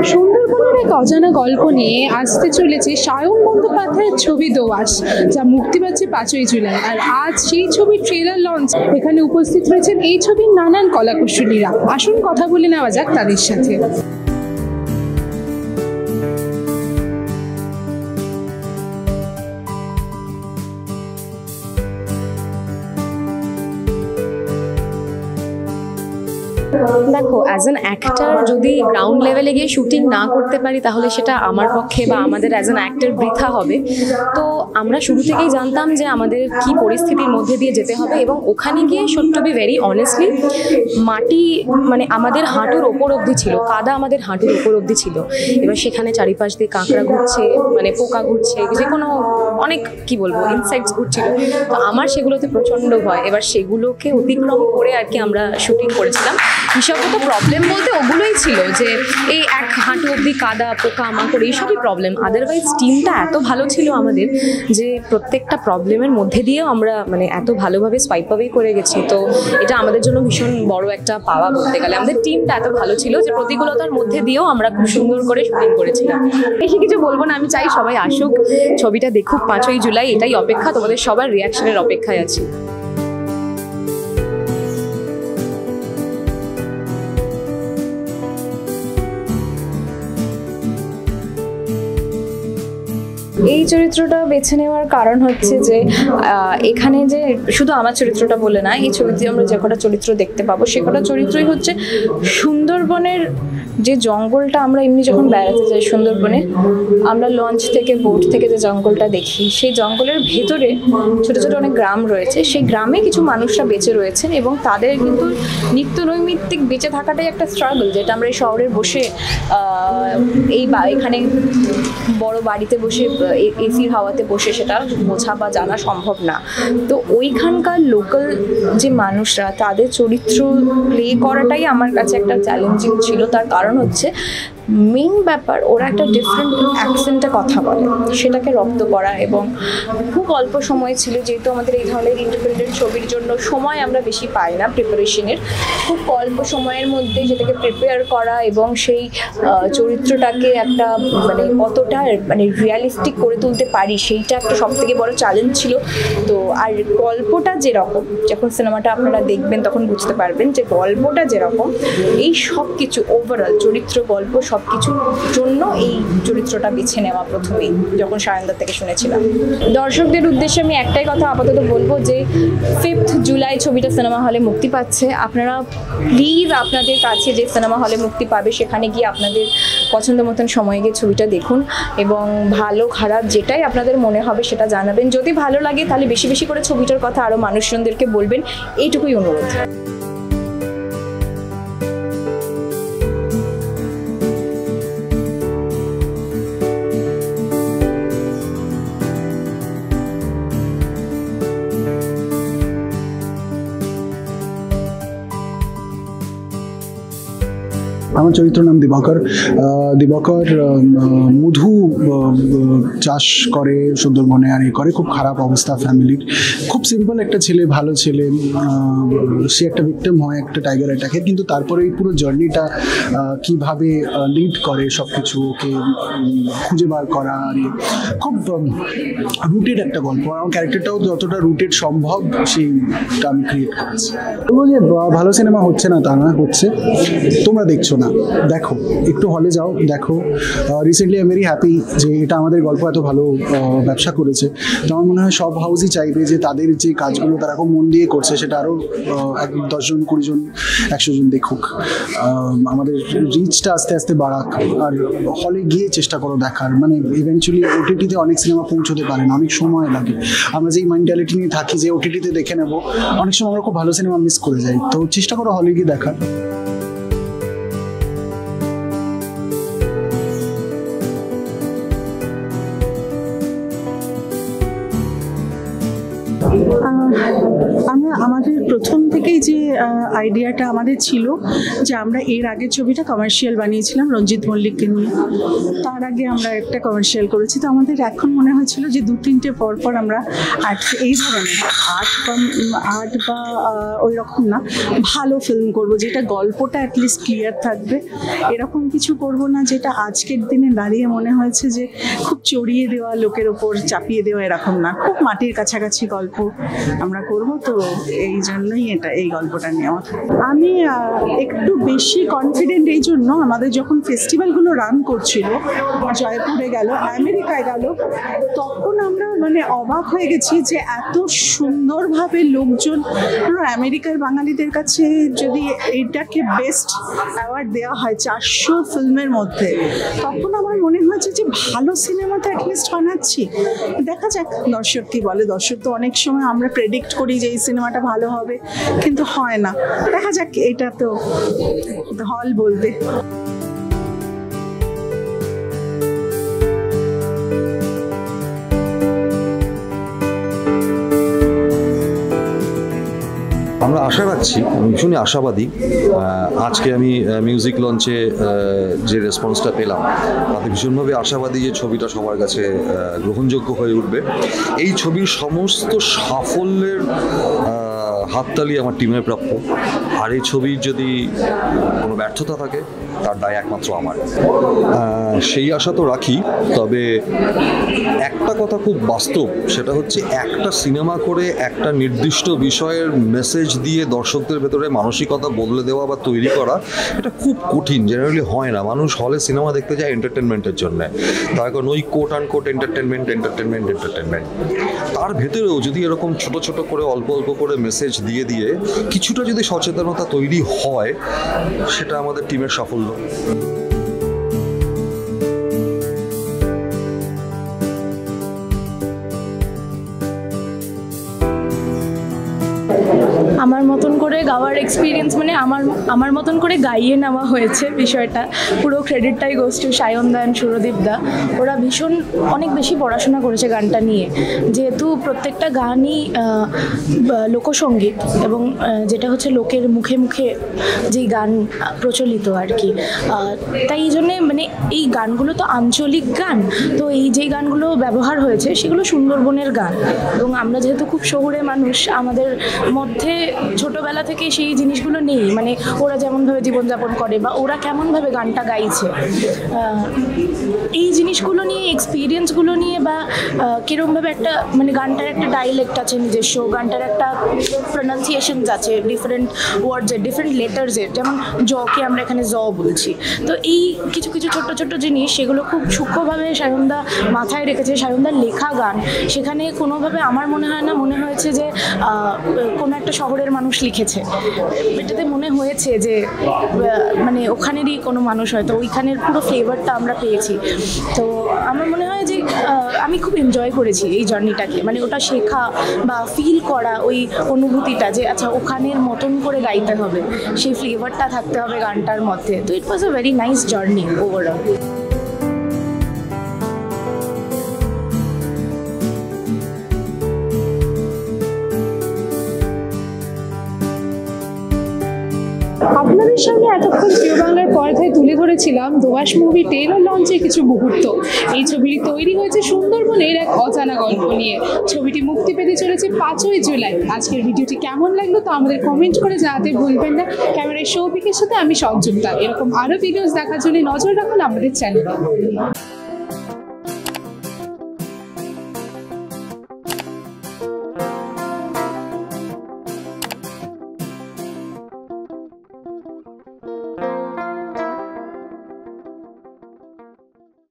সুন্দরবনের এক অজানা গল্প নিয়ে আসতে চলেছে সায়ন বন্দ্যোপাধ্যায়ের ছবি দোআঁশ, যা মুক্তি পাচ্ছে 5ই জুলাই। আর আজ সেই ছবির ট্রেলার লঞ্চ। এখানে উপস্থিত রয়েছেন এই ছবির নানান কলাকুশলীরা। আসুন কথা বলে নেওয়া যাক তাদের সাথে। দেখো, অ্যাজ অ্যান অ্যাক্টর যদি গ্রাউন্ড লেভেলে গিয়ে শুটিং না করতে পারি তাহলে সেটা আমার পক্ষে বা আমাদের অ্যাজ অ্যান অ্যাক্টর বৃথা হবে। তো আমরা শুরু থেকেই জানতাম যে আমাদের কি পরিস্থিতির মধ্যে দিয়ে যেতে হবে, এবং ওখানে গিয়ে should to be very honestly মাটি মানে আমাদের হাঁটুর ওপর অবধি ছিল, কাদা আমাদের হাঁটুর ওপর অবধি ছিল। এবার সেখানে চারিপাশ দিয়ে কাঁকড়া ঘুরছে, মানে পোকা ঘুরছে, যে কোনো অনেক কি বলবো ইনসেক্টস ঘুরছিল। তো আমার সেগুলোতে প্রচণ্ড ভয়। এবার সেগুলোকে অতিক্রম করে আর কি আমরা শুটিং করেছিলাম। বিশেষত প্রবলেম বলতে ওগুলোই ছিল, যে এই এক হাঁটু অবধি কাদা, পোকা মাকড় এইসবই প্রবলেম। আদারওয়াইজ টিমটা এত ভালো ছিল আমাদের যে প্রত্যেকটা প্রবলেমের মধ্যে দিয়েও আমরা মানে এত ভালোভাবে সোয়াইপ আওয়ে করে গেছি। তো এটা আমাদের জন্য ভীষণ বড় একটা পাওয়া বলতে গেলে। আমাদের টিমটা এত ভালো ছিল যে প্রতিকূলতার মধ্যে দিয়েও আমরা খুব সুন্দর করে শুটিং করেছিলাম। বেশি কিছু বলবো না, আমি চাই সবাই আসুক, ছবিটা দেখুক 5ই জুলাই। এটাই অপেক্ষা, তোমাদের সবার রিয়াকশনের অপেক্ষায় আছি। এই চরিত্রটা বেছে নেওয়ার কারণ হচ্ছে যে এখানে যে শুধু আমার চরিত্রটা বলে না, এই ছবিতে আমরা যে কটা চরিত্র দেখতে পাবো সে কটা চরিত্রই হচ্ছে সুন্দরবনের যে জঙ্গলটা। আমরা এমনি যখন বেড়াতে যাই সুন্দরবনে, আমরা লঞ্চ থেকে বোট থেকে যে জঙ্গলটা দেখি, সেই জঙ্গলের ভেতরে ছোট ছোট অনেক গ্রাম রয়েছে। সেই গ্রামে কিছু মানুষরা বেঁচে রয়েছেন এবং তাদের কিন্তু নিত্য নৈমিত্তিক বেঁচে থাকাটাই একটা স্ট্রাগল, যেটা আমরা এই শহরে বসে এখানে বড় বাড়িতে বসে এসির হাওয়াতে বসে সেটা বোঝা বা জানা সম্ভব না। তো ওইখানকার লোকাল যে মানুষরা, তাদের চরিত্র প্লে করাটাই আমার কাছে একটা চ্যালেঞ্জিং ছিল। তার কারণ হচ্ছে মেইন ব্যাপার, ওরা একটা ডিফারেন্ট অ্যাকসেন্টে কথা বলে, সেটাকে রপ্ত করা। এবং খুব অল্প সময় ছিল, যেহেতু আমাদের এই ধরনের ইন্ডিপেন্ডেন্ট ছবির জন্য সময় আমরা বেশি পাই না প্রিপারেশনের, খুব অল্প সময়ের মধ্যে সেটাকে প্রিপেয়ার করা এবং সেই চরিত্রটাকে একটা মানে কতটা মানে রিয়ালিস্টিক করে তুলতে পারি সেইটা একটা সবথেকে বড় চ্যালেঞ্জ ছিল। তো আর গল্পটা যেরকম, যখন সিনেমাটা আপনারা দেখবেন তখন বুঝতে পারবেন যে গল্পটা যেরকম, এই সব কিছু ওভারঅল চরিত্র, গল্প সব কিছুর জন্য এই চরিত্রটা বেছে নেওয়া প্রথমেই যখন সায়নদার থেকে শুনেছিলাম। দর্শকদের উদ্দেশ্যে আমি একটাই কথা আপাতত বলবো যে 5th জুলাই ছবিটা সিনেমা হলে মুক্তি পাচ্ছে। আপনারা প্লিজ আপনাদের কাছে যে সিনেমা হলে মুক্তি পাবে সেখানে গিয়ে আপনাদের পছন্দ মতন সময়ে গিয়ে ছবিটা দেখুন, এবং ভালো খারাপ যেটাই আপনাদের মনে হবে সেটা জানাবেন। যদি ভালো লাগে তাহলে বেশি বেশি করে ছবিটার কথা আরও মানুষজনদেরকে বলবেন, এইটুকুই অনুরোধ। আমার চরিত্র নাম দিবাকর। দিবাকর মধু চাষ করে সুন্দরবনে, আর করে খুব খারাপ অবস্থা ফ্যামিলির। খুব সিম্পল একটা ছেলে, ভালো ছেলে। সে একটা ভিক্টিম হয় একটা টাইগার অ্যাটাকের, কিন্তু তারপরে এই পুরো জার্নিটা কিভাবে লিড করে সব কিছু ওকে খুঁজে বার করা, আর খুব রুটেড একটা গল্প। আমার ক্যারেক্টারটাও যতটা রুটেড সম্ভব সেইটা আমি ক্রিয়েট করেছি। বলবো যে ভালো সিনেমা হচ্ছে না তা না, হচ্ছে, তোমরা দেখছো না, দেখো, একটু হলে যাও, দেখো। Recently I am very happy যে এটা আমাদের গল্প এত ভালো ব্যবসা করেছে। তো আমার মনে হয় সব হাউসই চাইবে যে তাদের যে কাজগুলো তারা খুব মন দিয়ে করছে সেটা আরও 10 জন 20 জন 100 জন দেখুক। আমাদের রিচটা আস্তে আস্তে বাড়াক, আর হলে গিয়ে চেষ্টা করো দেখার। মানে ইভেনচুয়ালি ওটিটিতে অনেক সিনেমা পৌঁছতে পারে না, অনেক সময় লাগে। আমরা যেই মেন্টালিটি নিয়ে থাকি যে ওটিটিতে দেখে নেবো, অনেক সময় আমরা খুব ভালো সিনেমা মিস করে যাই। তো চেষ্টা করো হলে গিয়ে দেখার। আমাদের প্রথম থেকেই যে আইডিয়াটা আমাদের ছিল যে আমরা এর আগের ছবিটা কমার্শিয়াল বানিয়েছিলাম রঞ্জিত মল্লিককে নিয়ে, তার আগে আমরা একটা কমার্শিয়াল করেছি। তো আমাদের এখন মনে হয়েছিল যে 2-3টে পর আমরা এই ধরনের আর্ট বা ওই রকম না, ভালো ফিল্ম করব যেটা গল্পটা অ্যাটলিস্ট ক্লিয়ার থাকবে। এরকম কিছু করব না যেটা আজকের দিনে দাঁড়িয়ে মনে হয়েছে যে খুব চড়িয়ে দেওয়া, লোকের ওপর চাপিয়ে দেওয়া, এরকম না, খুব মাটির কাছাকাছি গল্প আমরা করব। তো এই জন্যই এই গল্পটা নেওয়া। আমি একটু বেশি কনফিডেন্ট এই জন্য, আমাদের যখন ফেস্টিভ্যালগুলো রান করছিল, জয়পুরে গেল, আমেরিকায় গেল, তখন আমরা মানে অবাক হয়ে গেছি যে এত সুন্দরভাবে লোকজন, আমেরিকার বাঙালিদের কাছে যদি এইটাকে বেস্ট অ্যাওয়ার্ড দেওয়া হয় 400 ফিল্মের মধ্যে, তখন আমার মনে হয়েছে যে ভালো সিনেমা তো অ্যাটলিস্ট বানাচ্ছি, দেখা যাক দর্শক কি বলে। দর্শক তো অনেক সময় আমরা প্রেডিক্ট করি যে এই সিনেমাটা ভালো হবে, কিন্তু হয় না, দেখা যাক, এটা তো হল বলবে। আমরা আশা রাখছি, আমি ভীষণই আশাবাদী। আজকে আমি মিউজিক লঞ্চে যে রেসপন্সটা পেলাম তাতে ভীষণভাবে আশাবাদী যে ছবিটা সবার কাছে গ্রহণযোগ্য হয়ে উঠবে। এই ছবির সমস্ত সাফল্যের হাততালি আমার টিমের প্রাপ্য, আর এই ছবির যদি কোনো ব্যর্থতা থাকে তার দায় একমাত্র আমার। সেই আশা তো রাখি, তবে একটা কথা খুব বাস্তব, সেটা হচ্ছে একটা সিনেমা করে একটা নির্দিষ্ট বিষয়ের মেসেজ দিয়ে দর্শকদের ভেতরে মানসিকতা বদলে দেওয়া বা তৈরি করা, এটা খুব কঠিন, জেনারেলি হয় না। মানুষ হলে সিনেমা দেখতে যায় এন্টারটেনমেন্টের জন্য, তার কারণ ওই কোট আনকোট এন্টারটেনমেন্ট। তার ভেতরেও যদি এরকম ছোট ছোট করে অল্প অল্প করে মেসেজ দিয়ে কিছুটা যদি সচেতনতা তৈরি হয়, সেটা আমাদের টিমের সাফল্য। আমার মতন করে গাওয়ার এক্সপিরিয়েন্স, মানে আমার মতন করে গাইয়ে নেওয়া হয়েছে বিষয়টা, পুরো ক্রেডিটটাই goes to Sayan da and Surdeep da. ওরা ভীষণ অনেক বেশি পড়াশোনা করেছে গানটা নিয়ে, যেহেতু প্রত্যেকটা গানই লোকসঙ্গীত এবং যেটা হচ্ছে লোকের মুখে মুখে যেই গান প্রচলিত আর কি। তাই এই জন্যে মানে এই গানগুলো তো আঞ্চলিক গান, তো এই যেই গানগুলো ব্যবহার হয়েছে সেগুলো সুন্দরবনের গান, এবং আমরা যেহেতু খুব শহুরে মানুষ, আমাদের মধ্যে ছোটবেলা থেকে সেই জিনিসগুলো নেই, মানে ওরা যেমনভাবে জীবনযাপন করে বা ওরা কেমনভাবে গানটা গাইছে, এই জিনিসগুলো নিয়ে, এক্সপিরিয়েন্সগুলো নিয়ে, বা কীরকমভাবে একটা মানে গানটার একটা ডাইলেক্ট আছে নিজস্ব, গানটার একটা প্রোনাউন্সিয়েশনস আছে, ডিফারেন্ট ওয়ার্ডসের, ডিফারেন্ট লেটার্সের, যেমন জকে আমরা এখানে জ বলছি। তো এই কিছু কিছু ছোট্ট ছোট্ট জিনিস, সেগুলো খুব সূক্ষ্মভাবে সায়নদা মাথায় রেখেছে। সায়নদার লেখা গান, সেখানে কোনোভাবে আমার মনে হয় না মনে হয়েছে যে কোনো একটা শহরের মানুষ লিখেছে, এটাতে মনে হয়েছে যে মানে ওখানেরই কোনো মানুষ, হয়তো ওইখানের পুরো ফ্লেভারটা আমরা পেয়েছি। তো আমার মনে হয় যে আমি খুব এনজয় করেছি এই জার্নিটাকে, মানে ওটা শেখা বা ফিল করা, ওই অনুভূতিটা যে আচ্ছা ওখানের মতন করে গাইতে হবে, সেই ফ্লেভারটা থাকতে হবে গানটার মধ্যে। তো it was a very nice journey overall. আপনাদের সামনে এতক্ষণ জিও বাংলার পর্দায় তুলে ধরেছিলাম দোআঁশ মুভি ট্রেলার লঞ্চের কিছু মুহূর্ত। এই ছবিটি তৈরি হয়েছে সুন্দরবনের এক অজানা গল্প নিয়ে। ছবিটি মুক্তি পেতে চলেছে 5ই জুলাই। আজকের ভিডিওটি কেমন লাগলো তো আমাদের কমেন্ট করে জানাতে ভুলবেন না। ক্যামেরায় সৌভিকের সাথে আমি সংযুক্তা। এরকম আরও ভিডিওস দেখার জন্য নজর রাখুন আমাদের চ্যানেলে।